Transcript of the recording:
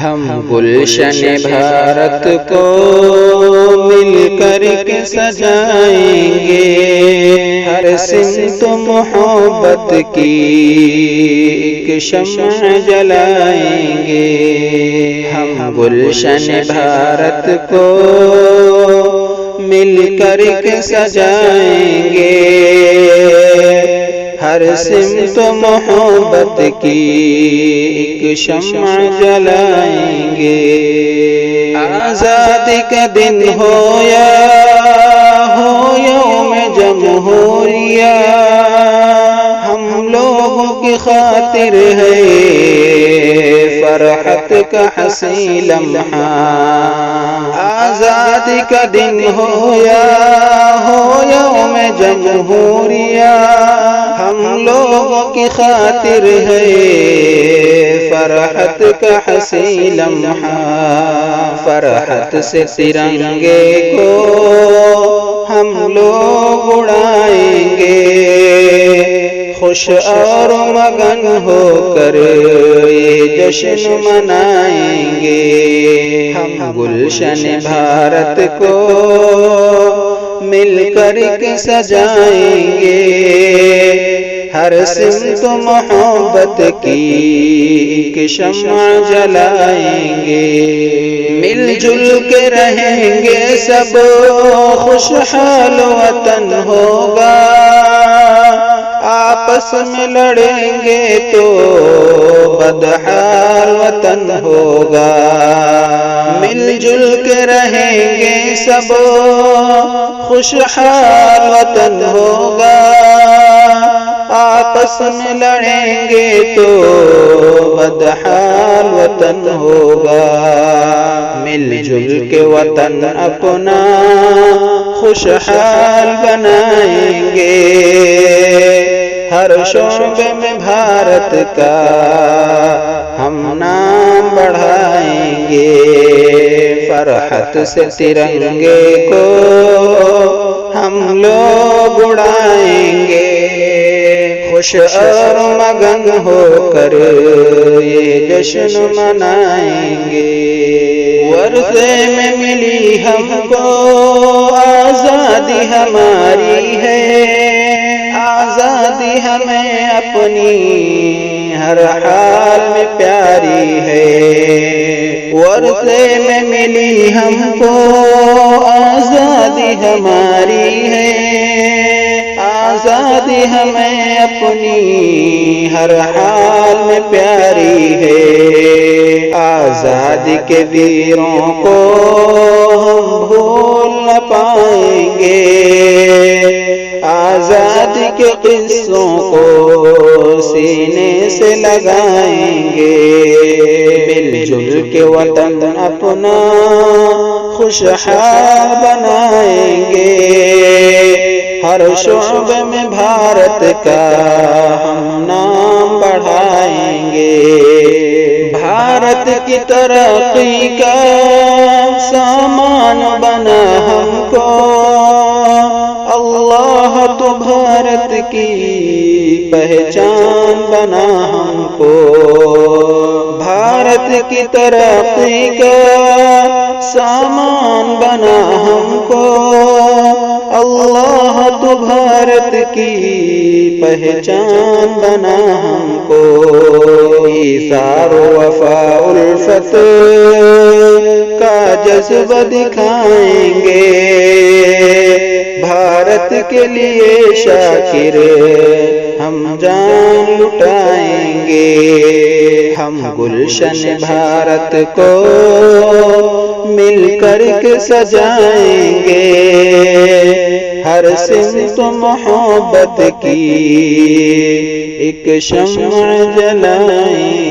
ہم گلشن بھارت کو مل کر کے سجائیں گے، ہر سمت محبت کی ایک شمع جلائیں گے۔ ہم گلشن بھارت کو مل کر کے سجائیں گے، ہر سمت محبت کی ایک شمع جلائیں گے۔ آزادی کا دن ہو یا ہو یوم جمہوریہ، ہم لوگوں کی خاطر ہے فرحت کا حسین لمحہ۔ آزادی کا دن ہو یا ہو یوم جمہوریہ، ہم لوگوں کی خاطر ہے فرحت کا حسین لمحہ۔ فرحت سے ترنگے کو ہم لوگ اڑائیں گے، خوش اور مگن ہو کر یہ جشن منائیں گے۔ ہم گلشن بھارت کو مل کر کے سجائیں گے، ہر سمت محبت کی ایک شمع جلائیں گے۔ مل جل کے رہیں گے سب، خوشحال وطن ہوگا، آپس میں لڑیں گے تو بدحال وطن ہوگا۔ مل جل کے رہیں گے سب، خوشحال وطن ہوگا، آپس میں لڑیں گے تو بدحال وطن ہوگا۔ مل جل کے وطن اپنا خوشحال بنائیں گے، ہر شعبے میں بھارت کا ہم نام بڑھائیں گے۔ فرحت سے ترنگے کو ہم لوگ اڑائیں گے، خوش اور مگن ہو کر یہ جشن منائیں گے۔ ورثے میں ملی ہم کو آزادی ہماری ہے، آزادی ہمیں اپنی ہر حال میں پیاری ہے۔ ورثے میں ملی ہم کو آزادی ہماری ہے، آزادی ہمیں اپنی ہر حال میں پیاری ہے۔ آزادی کے ویروں کو ہم بھول نہ پائیں گے، آزادی کے قصوں کو سینے سے لگائیں گے۔ مل جل کے وطن اپنا خوشحال بنائیں گے، ہر شعبے میں بھارت کا ہم نام بڑھائیں گے۔ بھارت کی ترقی کا سامان بنا ہم کو اللہ، تو بھارت کی پہچان بنا ہم کو۔ بھارت کی ترقی کا سامان بنا ہم کو اللہ، تو بھارت کی پہچان بنا ہم کو۔ ایثار وفا الفت کا جذبہ دکھائیں گے، بھارت کے لیے شاکر ہم جان لٹائیں گے۔ ہم گلشن بھارت کو مل کر کے سجائیں گے، ہر سمت محبت کی ایک شمع جلائیں